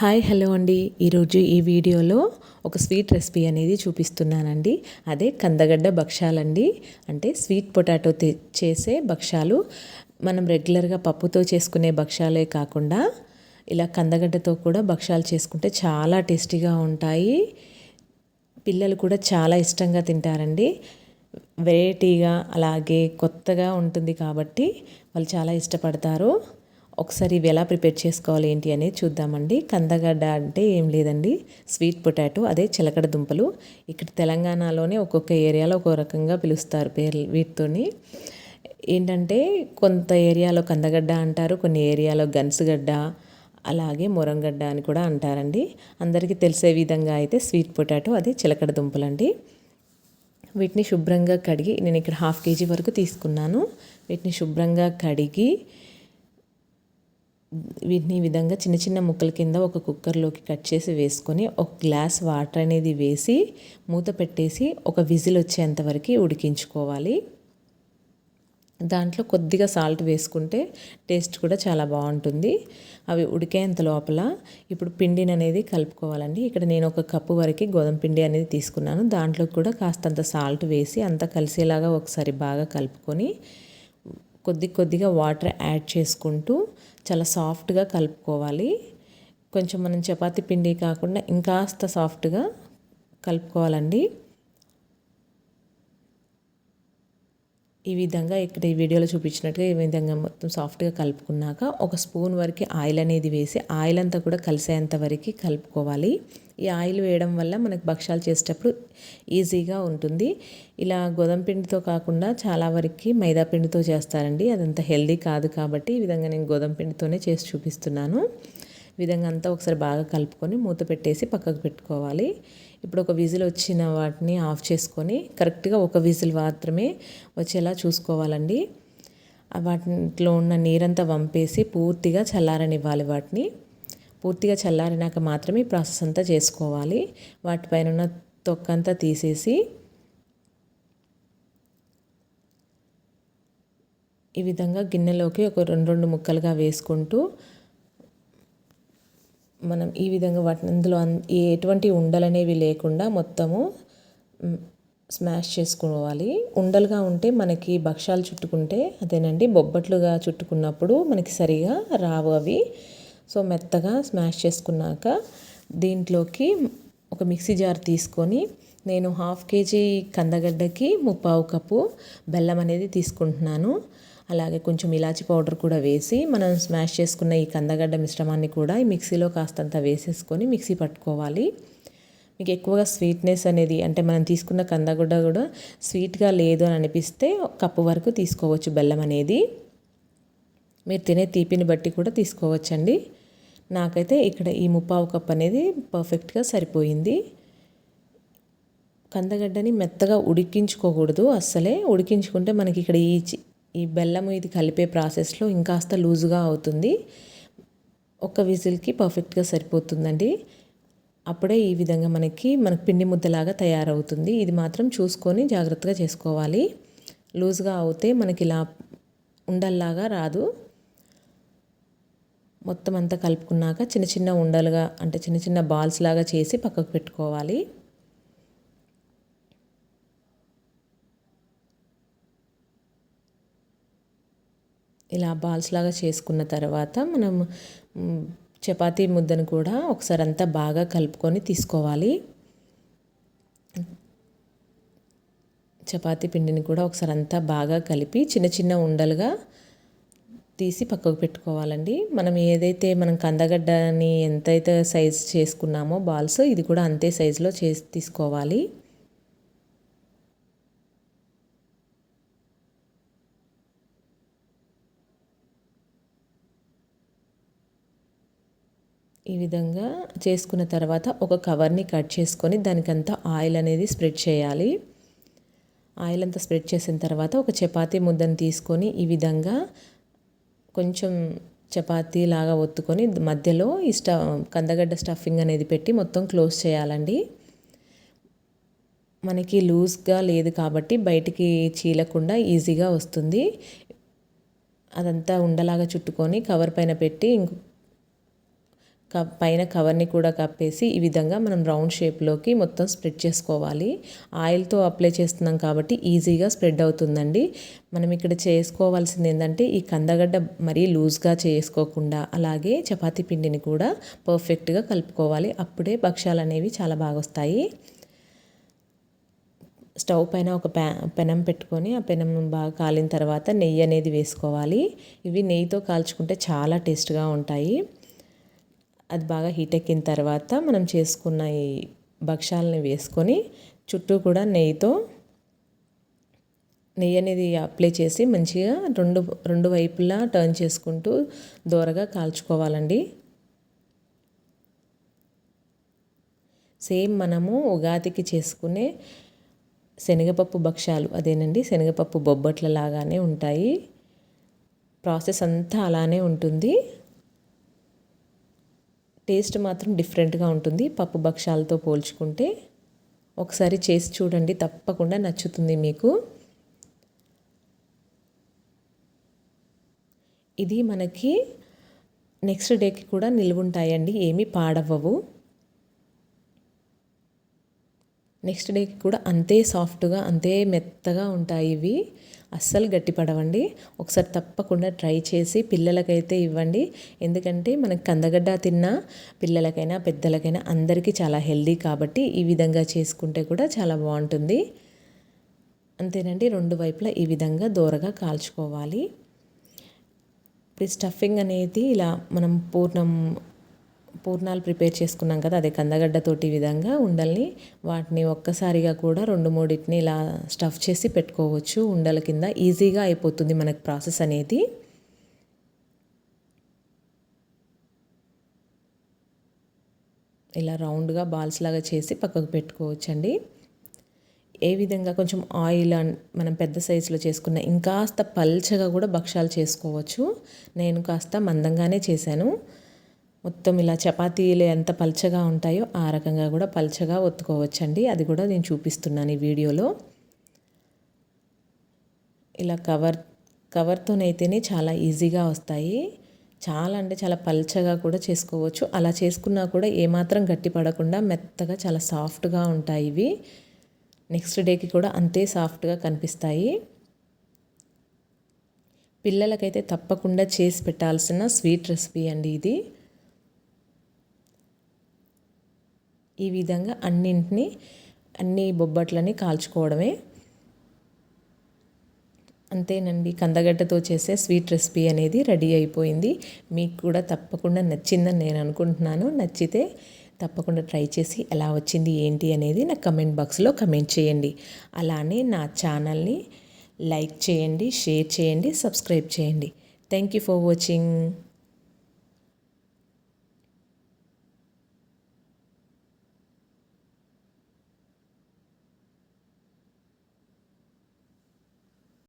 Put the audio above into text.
Hi hello అండి. ఈరోజు ఈ వీడియోలో ఒక స్వీట్ రెసిపీ అనేది చూపిస్తున్నానండి. అదే కందగడ్డ భక్షాలండి. అంటే స్వీట్ పొటాటో చేసే భక్షాలు. మనం రెగ్యులర్గా పప్పుతో చేసుకునే భక్షాలే కాకుండా ఇలా కందగడ్డతో కూడా భక్షాలు చేసుకుంటే చాలా టేస్టీగా ఉంటాయి. పిల్లలు కూడా చాలా ఇష్టంగా తింటారండి. వెరైటీగా అలాగే కొత్తగా ఉంటుంది కాబట్టి వాళ్ళు చాలా ఇష్టపడతారు. ఒకసారి ఇవి ఎలా ప్రిపేర్ చేసుకోవాలి ఏంటి అనేది చూద్దామండి. కందగడ్డ అంటే ఏం లేదండి, స్వీట్ పొటాటో, అదే చిలకడ దుంపలు. ఇక్కడ తెలంగాణలోనే ఒక్కొక్క ఏరియాలో ఒక్కో రకంగా పిలుస్తారు పేర్లు వీటితోని. ఏంటంటే కొంత ఏరియాలో కందగడ్డ అంటారు, కొన్ని ఏరియాలో గన్సుగడ్డ, అలాగే మొరంగడ్డ అని కూడా అంటారండి. అందరికీ తెలిసే విధంగా అయితే స్వీట్ పొటాటో, అదే చిలకడ దుంపలండి. వీటిని శుభ్రంగా కడిగి, నేను ఇక్కడ 1/2 kg వరకు తీసుకున్నాను. వీటిని శుభ్రంగా కడిగి వీటిని ఈ విధంగా చిన్న చిన్న ముక్కల కింద ఒక కుక్కర్లోకి కట్ చేసి వేసుకొని ఒక గ్లాస్ వాటర్ అనేది వేసి మూత పెట్టేసి ఒక విజిల్ వచ్చేంత వరకు ఉడికించుకోవాలి. దాంట్లో కొద్దిగా సాల్ట్ వేసుకుంటే టేస్ట్ కూడా చాలా బాగుంటుంది. అవి ఉడికేంత లోపల ఇప్పుడు పిండిని అనేది కలుపుకోవాలండి. ఇక్కడ నేను 1 కప్పు వరకు గోధుమ పిండి అనేది తీసుకున్నాను. దాంట్లో కూడా కాస్తంత సాల్ట్ వేసి అంతా కలిసేలాగా ఒకసారి బాగా కలుపుకొని కొద్దిగా వాటర్ యాడ్ చేసుకుంటూ చాలా సాఫ్ట్గా కలుపుకోవాలి. కొంచెం మనం చపాతీ పిండి కాకుండా ఇంకాస్త సాఫ్ట్గా కలుపుకోవాలండి. ఈ విధంగా ఇక్కడ ఈ వీడియోలో చూపించినట్టుగా ఈ విధంగా మొత్తం సాఫ్ట్గా కలుపుకున్నాక 1 స్పూన్ వరకు ఆయిల్ అనేది వేసి ఆయిల్ అంతా కూడా కలిసేంత వరకు కలుపుకోవాలి. ఈ ఆయిల్ వేయడం వల్ల మనకు భక్షాలు చేసేటప్పుడు ఈజీగా ఉంటుంది. ఇలా గోధుమ పిండితో కాకుండా చాలా వరకు మైదా పిండితో చేస్తారండి. అదంత హెల్దీ కాదు కాబట్టి ఈ విధంగా నేను గోధుమ పిండితోనే చేసి చూపిస్తున్నాను. ఈ విధంగా అంతా ఒకసారి బాగా కలుపుకొని మూత పెట్టేసి పక్కకు పెట్టుకోవాలి. ఇప్పుడు ఒక విజిల్ వచ్చిన వాటిని ఆఫ్ చేసుకొని కరెక్ట్గా 1 విజిల్ మాత్రమే వచ్చేలా చూసుకోవాలండి. వాటిలో ఉన్న నీరంతా వంపేసి పూర్తిగా చల్లారనివ్వాలి. వాటిని పూర్తిగా చల్లారినాక మాత్రమే ఈ ప్రాసెస్ అంతా చేసుకోవాలి. వాటిపైన ఉన్న తొక్కంతా తీసేసి ఈ విధంగా గిన్నెలోకి ఒక 2 ముక్కలుగా వేసుకుంటూ మనం ఈ విధంగా వాటిని అందులో ఎటువంటి ఉండలనేవి లేకుండా మొత్తము స్మాష్ చేసుకోవాలి. ఉండలుగా ఉంటే మనకి భక్షాలు చుట్టుకుంటే అదేనండి బొబ్బట్లుగా చుట్టుకున్నప్పుడు మనకి సరిగా రావు అవి. సో మెత్తగా స్మాష్ చేసుకున్నాక దీంట్లోకి ఒక మిక్సీ జార్ తీసుకొని నేను 1/2 kg కందగడ్డకి 1/4 కప్పు బెల్లం అనేది తీసుకుంటున్నాను. అలాగే కొంచెం ఇలాచి పౌడర్ కూడా వేసి మనం స్మాష్ చేసుకున్న ఈ కందగడ్డ మిశ్రమాన్ని కూడా ఈ మిక్సీలో కాస్తంత వేసేసుకొని మిక్సీ పట్టుకోవాలి. మీకు ఎక్కువగా స్వీట్నెస్ అనేది అంటే మనం తీసుకున్న కందగడ్డ కూడా స్వీట్గా లేదు అని అనిపిస్తే 1 కప్పు వరకు తీసుకోవచ్చు బెల్లం అనేది. మీరు తినే తీపిని బట్టి కూడా తీసుకోవచ్చండి. నాకైతే ఇక్కడ ఈ 1/4 కప్పు అనేది పర్ఫెక్ట్గా సరిపోయింది. కందగడ్డని మెత్తగా ఉడికించుకోకూడదు అస్సలే. ఉడికించుకుంటే మనకి ఇక్కడ ఈ బెల్లము ఇది కలిపే ప్రాసెస్లో ఇంకాస్త లూజుగా అవుతుంది. 1 విజిల్కి పర్ఫెక్ట్గా సరిపోతుందండి. అప్పుడే ఈ విధంగా మనకి పిండి ముద్దలాగా తయారవుతుంది. ఇది మాత్రం చూసుకొని జాగ్రత్తగా చేసుకోవాలి. లూజ్గా అవుతే మనకి ఇలా ఉండల్లాగా రాదు. మొత్తం అంతా కలుపుకున్నాక చిన్న చిన్న ఉండలుగా అంటే చిన్న చిన్న బాల్స్ లాగా చేసి పక్కకు పెట్టుకోవాలి. ఇలా బాల్స్ లాగా చేసుకున్న తర్వాత మనం చపాతీ ముద్దను కూడా ఒకసారి అంతా బాగా కలుపుకొని తీసుకోవాలి. చపాతీ పిండిని కూడా ఒకసారి అంతా బాగా కలిపి చిన్న చిన్న ఉండలుగా తీసి పక్కకు పెట్టుకోవాలండి. మనం కందగడ్డని ఎంతైతే సైజ్ చేసుకున్నామో బాల్స్ ఇది కూడా అంతే సైజులో చేసి తీసుకోవాలి. ఈ విధంగా చేసుకున్న తర్వాత ఒక కవర్ని కట్ చేసుకొని దానికంతా ఆయిల్ అనేది స్ప్రెడ్ చేయాలి. ఆయిల్ అంతా స్ప్రెడ్ చేసిన తర్వాత ఒక చపాతీ ముద్దను తీసుకొని ఈ విధంగా కొంచెం చపాతీ లాగా ఒత్తుకొని మధ్యలో ఈ కందగడ్డ స్టఫింగ్ అనేది పెట్టి మొత్తం క్లోజ్ చేయాలండి. మనకి లూజ్గా లేదు కాబట్టి బయటికి చీలకుండా ఈజీగా వస్తుంది. అదంతా ఉండలాగా చుట్టుకొని కవర్ పైన పెట్టి పైన కవర్ని కూడా కప్పేసి ఈ విధంగా మనం రౌండ్ షేప్లోకి మొత్తం స్ప్రెడ్ చేసుకోవాలి. ఆయిల్తో అప్లై చేస్తున్నాం కాబట్టి ఈజీగా స్ప్రెడ్ అవుతుందండి. మనం ఇక్కడ చేసుకోవాల్సింది ఏంటంటే ఈ కందగడ్డ మరీ లూజ్గా చేసుకోకుండా అలాగే చపాతీ పిండిని కూడా పర్ఫెక్ట్గా కలుపుకోవాలి. అప్పుడే భక్షాలు అనేవి చాలా బాగా వస్తాయి. స్టవ్ పైన ఒక పెనం పెట్టుకొని ఆ పెనం బాగా కాలిన తర్వాత నెయ్యి అనేది వేసుకోవాలి. ఇవి నెయ్యితో కాల్చుకుంటే చాలా టేస్ట్గా ఉంటాయి. అది బాగా హీట్ ఎక్కిన తర్వాత మనం చేసుకున్న ఈ భక్షాలని వేసుకొని చుట్టూ కూడా నెయ్యి అనేది అప్లై చేసి మంచిగా రెండు వైపులా టర్న్ చేసుకుంటూ దోరగా కాల్చుకోవాలండి. సేమ్ మనము ఉగాదికి చేసుకునే శనగపప్పు భక్షాలు అదేనండి, శనగపప్పు బొబ్బట్ల లాగానే ఉంటాయి. ప్రాసెస్ అంతా అలానే ఉంటుంది. టేస్ట్ మాత్రం డిఫరెంట్గా ఉంటుంది పప్పు భక్షాలతో పోల్చుకుంటే. ఒకసారి చేసి చూడండి, తప్పకుండా నచ్చుతుంది మీకు. ఇది మనకి నెక్స్ట్ డేకి కూడా నిల్వ ఉంటాయండి, ఏమీ పాడవ్వవు. నెక్స్ట్ డేకి కూడా అంతే సాఫ్ట్గా అంతే మెత్తగా ఉంటాయి. ఇవి అస్సలు గట్టిపడవండి. ఒకసారి తప్పకుండా ట్రై చేసి పిల్లలకైతే ఇవ్వండి. ఎందుకంటే మనకి కందగడ్డ తిన్నా పిల్లలకైనా పెద్దలకైనా అందరికీ చాలా హెల్దీ కాబట్టి ఈ విధంగా చేసుకుంటే కూడా చాలా బాగుంటుంది. అంతేనండి, రెండు వైపులా ఈ విధంగా దోరగా కాల్చుకోవాలి. ఇప్పుడు స్టఫింగ్ అనేది ఇలా మనం పూర్ణాలు ప్రిపేర్ చేసుకున్నాం కదా, అదే కందగడ్డతోటి ఈ విధంగా ఉండల్ని వాటిని ఒక్కసారిగా కూడా 2-3 ఇలా స్టఫ్ చేసి పెట్టుకోవచ్చు. ఉండల కింద ఈజీగా అయిపోతుంది మనకు ప్రాసెస్ అనేది. ఇలా రౌండ్గా బాల్స్ లాగా చేసి పక్కకు పెట్టుకోవచ్చండి. ఏ విధంగా కొంచెం ఆయిల్ మనం పెద్ద సైజులో చేసుకున్న ఇంకాస్త పల్చగా కూడా భక్షాలు చేసుకోవచ్చు. నేను కాస్త మందంగానే చేశాను. మొత్తం ఇలా చపాతీలు ఎంత పల్చగా ఉంటాయో ఆ రకంగా కూడా పల్చగా ఒత్తుకోవచ్చండి. అది కూడా నేను చూపిస్తున్నాను ఈ వీడియోలో. ఇలా కవర్తోనైతేనే చాలా ఈజీగా వస్తాయి. చాలా అంటే చాలా పల్చగా కూడా చేసుకోవచ్చు. అలా చేసుకున్నా కూడా ఏమాత్రం గట్టి పడకుండా మెత్తగా చాలా సాఫ్ట్గా ఉంటాయి ఇవి. నెక్స్ట్ డేకి కూడా అంతే సాఫ్ట్గా కనిపిస్తాయి. పిల్లలకైతే తప్పకుండా చేసి పెట్టాల్సిన స్వీట్ రెసిపీ అండి ఇది. ఈ విధంగా అన్ని బొబ్బట్లని కాల్చుకోవడమే. అంతేనండి, కందగడ్డతో చేసే స్వీట్ రెసిపీ అనేది రెడీ అయిపోయింది. మీకు కూడా తప్పకుండా నచ్చిందని నేను అనుకుంటున్నాను. నచ్చితే తప్పకుండా ట్రై చేసి ఎలా వచ్చింది ఏంటి అనేది నాకు కమెంట్ బాక్స్లో కమెంట్ చేయండి. అలానే నా ఛానల్ని లైక్ చేయండి, షేర్ చేయండి, సబ్స్క్రైబ్ చేయండి. Thank you for watching.